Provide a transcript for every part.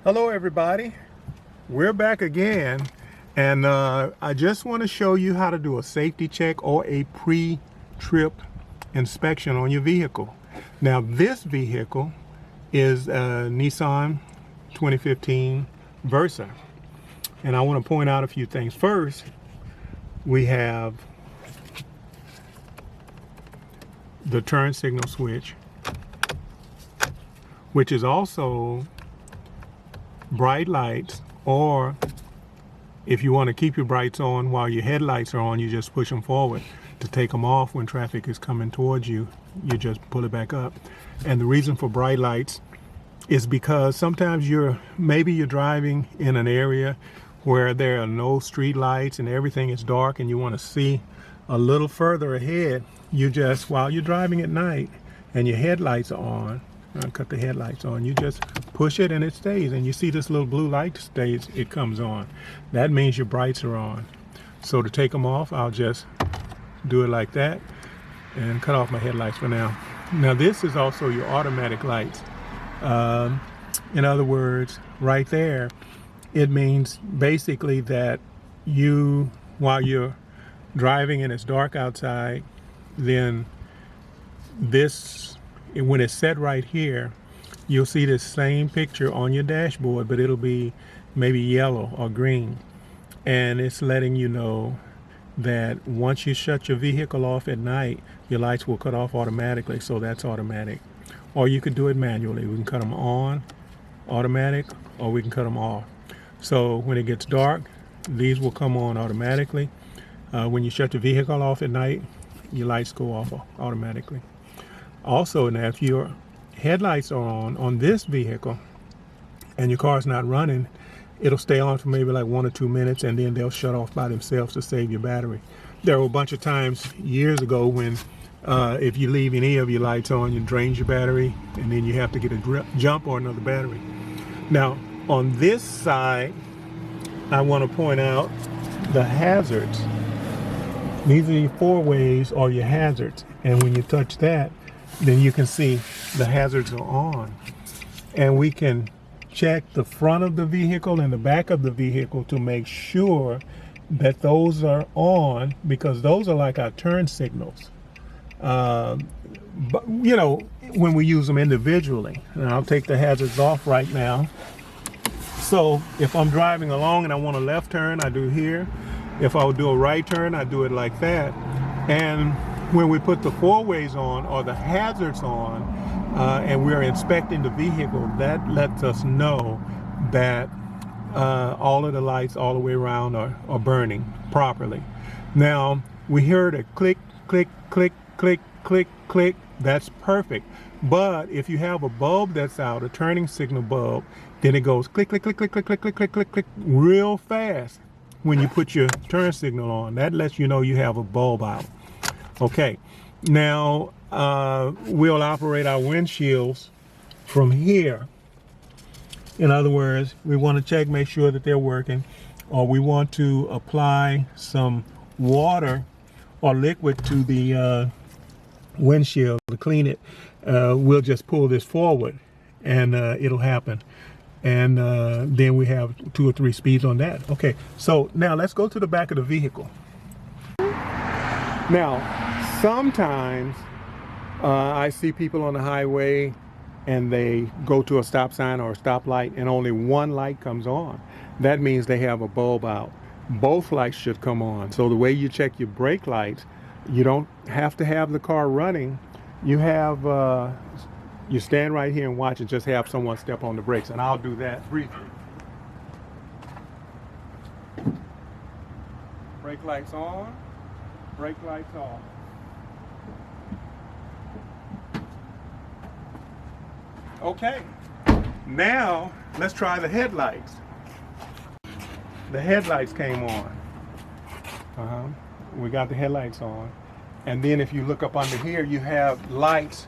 Hello everybody, we're back again, and I just want to show you how to do a safety check or a pre-trip inspection on your vehicle. Now this vehicle is a Nissan 2015 Versa, and I want to point out a few things. First, we have the turn signal switch, which is also bright lights, or if you want to keep your brights on while your headlights are on, you just push them forward. To take them off when traffic is coming towards you, you just pull it back up. And the reason for bright lights is because sometimes maybe you're driving in an area where there are no street lights and everything is dark, and you want to see a little further ahead. You just, while you're driving at night and your headlights are on, cut the headlights on, you just push it and it stays, and you see this little blue light stays, it comes on. That means your brights are on. So to take them off, I'll just do it like that and cut off my headlights for now. Now this is also your automatic lights. In other words, right there, it means basically that while you're driving and it's dark outside, then when it's set right here, you'll see this same picture on your dashboard, but it'll be maybe yellow or green. And it's letting you know that once you shut your vehicle off at night, your lights will cut off automatically. So that's automatic. Or you could do it manually. We can cut them on, automatic, or we can cut them off. So when it gets dark, these will come on automatically. When you shut your vehicle off at night, your lights go off automatically. Also, now if your headlights are on this vehicle and your car's not running, it'll stay on for maybe like 1 or 2 minutes, and then they'll shut off by themselves to save your battery. There were a bunch of times years ago when if you leave any of your lights on, you drain your battery, and then you have to get a jump or another battery. Now on this side, I want to point out the hazards. These are your 4 ways or your hazards, and when you touch that, then you can see the hazards are on. And we can check the front of the vehicle and the back of the vehicle to make sure that those are on, because those are like our turn signals. But you know, when we use them individually, and I'll take the hazards off right now. So if I'm driving along and I want a left turn, I do here. If I would do a right turn, I do it like that. And when we put the 4 ways on or the hazards on, and we're inspecting the vehicle, that lets us know that all of the lights all the way around are burning properly. Now, we heard a click, click, click, click, click, click. That's perfect. But if you have a bulb that's out, a turning signal bulb, then it goes click, click, click, click, click, click, click, click, click, click, real fast when you put your turn signal on. That lets you know you have a bulb out. Okay, now we'll operate our windshields from here. In other words, we want to check, make sure that they're working, or we want to apply some water or liquid to the windshield to clean it. We'll just pull this forward and it'll happen. And then we have 2 or 3 speeds on that. Okay, so now let's go to the back of the vehicle. Now, sometimes I see people on the highway and they go to a stop sign or a stoplight and only 1 light comes on. That means they have a bulb out. Both lights should come on. So the way you check your brake lights, you don't have to have the car running. You have, you stand right here and watch and just have someone step on the brakes, and I'll do that briefly. Brake lights on. Brake lights off. Okay, now let's try the headlights. The headlights came on. We got the headlights on. And then if you look up under here, you have lights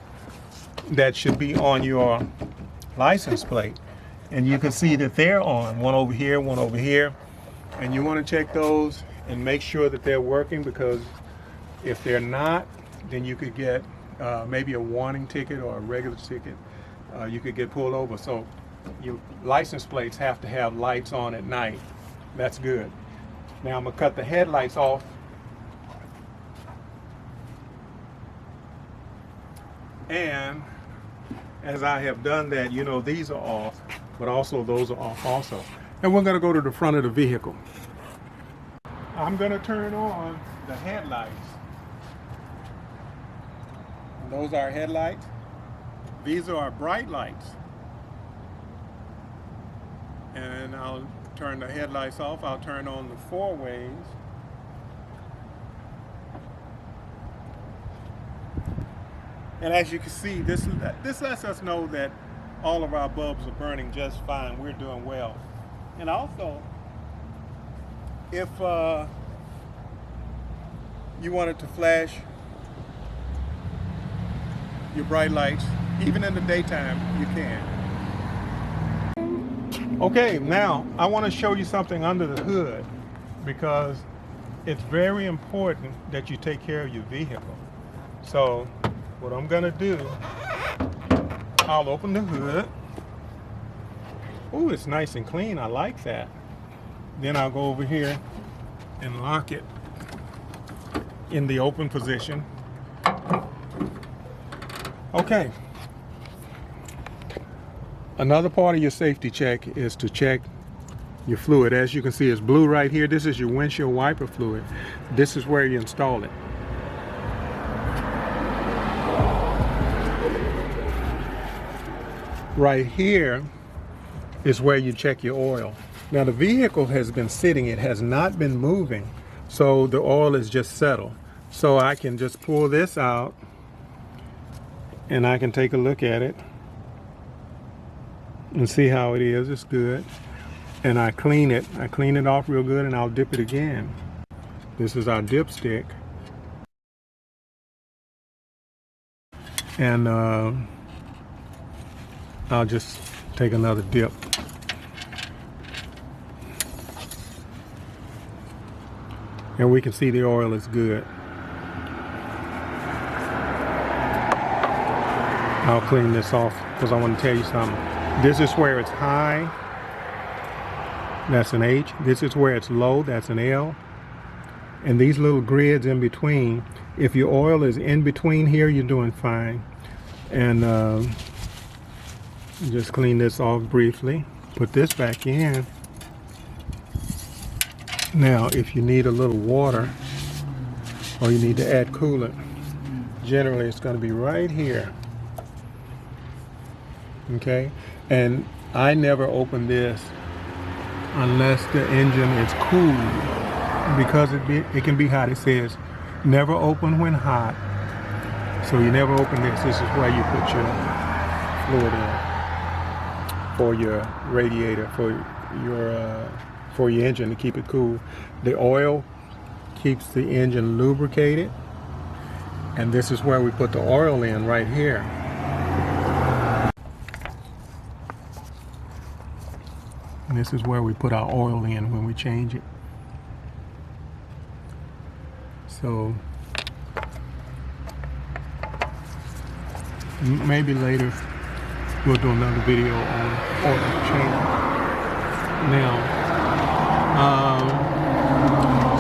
that should be on your license plate. And you can see that they're on. One over here, one over here. And you want to check those and make sure that they're working, because if they're not, then you could get maybe a warning ticket or a regular ticket. You could get pulled over. So your license plates have to have lights on at night. That's good. Now I'm gonna cut the headlights off. And as I have done that, you know, these are off, but also those are off also. And we're gonna go to the front of the vehicle. I'm gonna turn on the headlights. Those are our headlights. These are our bright lights. And I'll turn the headlights off. I'll turn on the four ways. And as you can see, this lets us know that all of our bulbs are burning just fine. We're doing well. And also, if you wanted to flash your bright lights, even in the daytime, you can. Okay, now I want to show you something under the hood, because it's very important that you take care of your vehicle. So what I'm gonna do, I'll open the hood. Oh, it's nice and clean. I like that. Then I'll go over here and lock it in the open position. Okay. Another part of your safety check is to check your fluid. As you can see, it's blue right here. This is your windshield wiper fluid. This is where you install it. Right here is where you check your oil. Now the vehicle has been sitting, it has not been moving, so the oil is just settled. So I can just pull this out and I can take a look at it and see how it is. It's good. And I clean it off real good, and I'll dip it again. This is our dipstick. And I'll just take another dip. And we can see the oil is good. I'll clean this off because I want to tell you something. This is where it's high. That's an H. This is where it's low. That's an L. And these little grids in between, if your oil is in between here, you're doing fine. And just clean this off briefly. Put this back in. Now, if you need a little water or you need to add coolant, generally it's going to be right here. Okay? And I never open this unless the engine is cool, because it can be hot. It says never open when hot, so you never open this. This is where you put your fluid in for your radiator, for your engine to keep it cool. The oil keeps the engine lubricated, and this is where we put the oil in right here. And this is where we put our oil in when we change it. So maybe later we'll do another video on oil change. Now,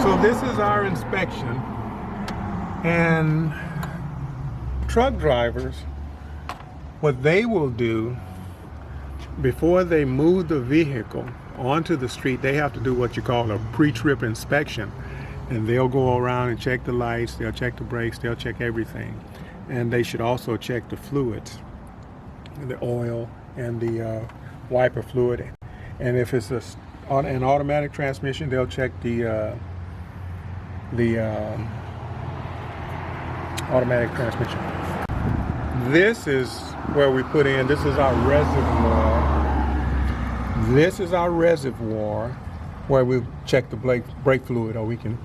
so this is our inspection, and truck drivers, what they will do before they move the vehicle onto the street, they have to do what you call a pre-trip inspection. And they'll go around and check the lights, they'll check the brakes, they'll check everything. And they should also check the fluids, the oil and the wiper fluid. And if it's an automatic transmission, they'll check the automatic transmission. This is where we put in, this is our reservoir. This is our reservoir where we check the brake fluid, or we can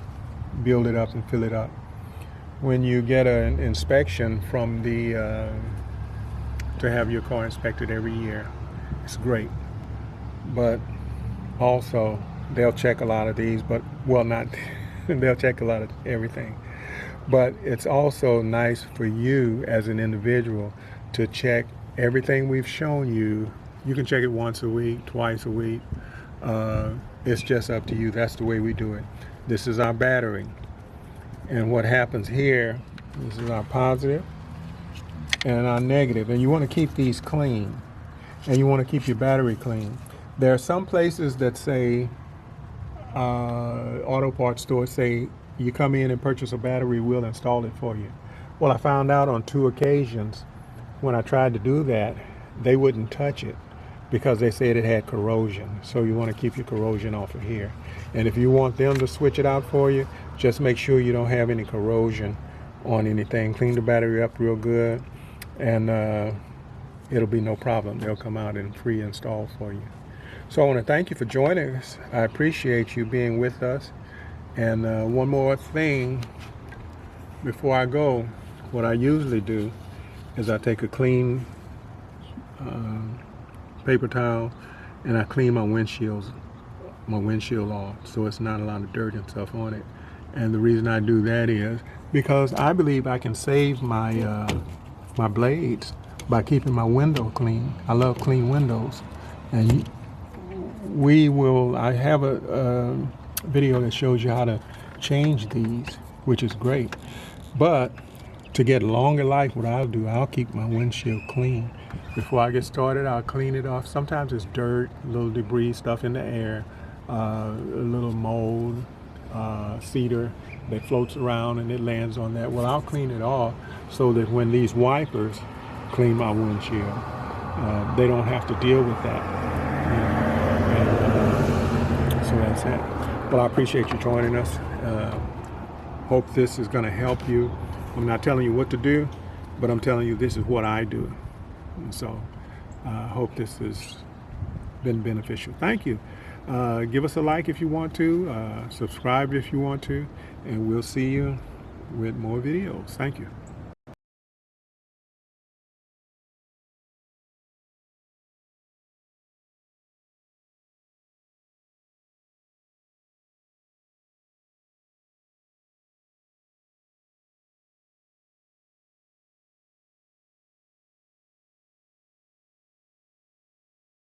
build it up and fill it up. When you get an inspection from the, to have your car inspected every year, it's great. But also, they'll check a lot of these, but, well, not, they'll check a lot of everything. But it's also nice for you as an individual to check everything we've shown you You can check it once a week, twice a week. It's just up to you. That's the way we do it. This is our battery. And what happens here, this is our positive and our negative. And you want to keep these clean. And you want to keep your battery clean. There are some places that say, auto parts stores say, you come in and purchase a battery, we'll install it for you. Well, I found out on 2 occasions when I tried to do that, they wouldn't touch it because they said it had corrosion. So you want to keep your corrosion off of here. And if you want them to switch it out for you, just make sure you don't have any corrosion on anything. Clean the battery up real good, and it'll be no problem. They'll come out and free install for you. So I want to thank you for joining us. I appreciate you being with us. And one more thing before I go, what I usually do is I take a clean paper towel and I clean my windshield off so it's not a lot of dirt and stuff on it. And the reason I do that is because I believe I can save my my blades by keeping my window clean. I love clean windows. And I have a video that shows you how to change these, which is great. But to get longer life, what I'll do, I'll keep my windshield clean. Before I get started, I'll clean it off. Sometimes it's dirt, little debris, stuff in the air, a little mold, cedar that floats around and it lands on that. Well, I'll clean it off so that when these wipers clean my windshield, they don't have to deal with that. So that's it. Well, I appreciate you joining us. Hope this is going to help you. I'm not telling you what to do, but I'm telling you this is what I do. And so I hope this has been beneficial. Thank you. Give us a like if you want to, subscribe if you want to, and we'll see you with more videos. Thank you.